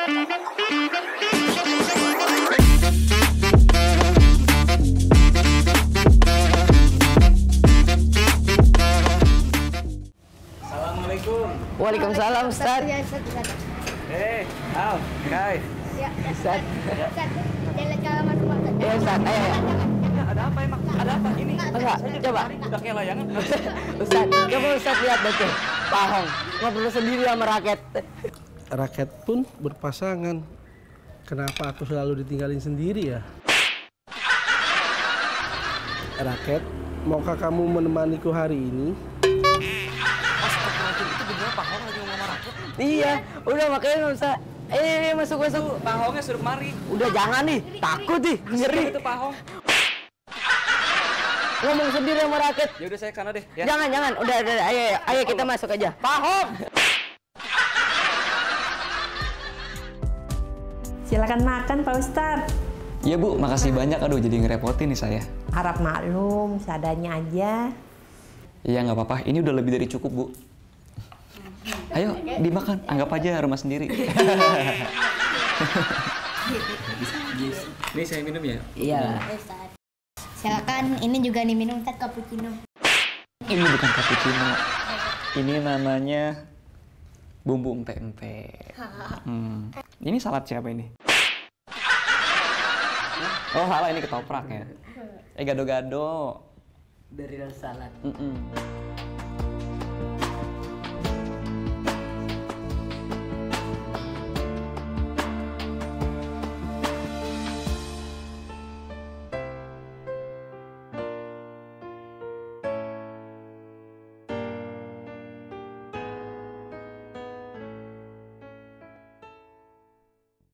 Assalamualaikum. Waalaikumsalam, Ustaz. Al, guys. Ya, Ustaz. Ustaz, jangan cara masuk Ustaz. Ya, Ustaz. Ayo. Ada apa emang? Ada apa ini? Enggak, coba. Udah kayak layangan. Ustaz, coba Ustaz lihat betul. Pak Hong, ngobrol sendiri sama rakyat. Rakyat pun berpasangan. Kenapa aku selalu ditinggalin sendiri ya? Rakyat, maukah kamu menemaniku hari ini? Itu bener Pak Hong lagi ngomong sama rakyat. Iya, udah makanya nggak usah. Masuk. Pak Hongnya suruh kemari. Udah jangan nih, takut nih, ngeri. Itu Pak Hong. Ngomong sendiri sama rakyat. Ya udah saya kana deh. Ya. Jangan. Udah. Ayo kita masuk aja. Pak Hong. Silakan makan Pak Ustadz. Iya Bu, makasih banyak. Aduh jadi ngerepotin nih saya. Harap maklum, seadanya aja. Iya nggak apa-apa, ini udah lebih dari cukup Bu. Ayo dimakan, anggap aja rumah sendiri. Ini saya minum ya? Iya. Silakan, ini juga diminum Ustaz, cappuccino. Ini bukan cappuccino. Ini namanya bumbu ente-ente. Ini salad siapa ini? Oh salah, ini ketoprak ya. Gado-gado. Dari salad.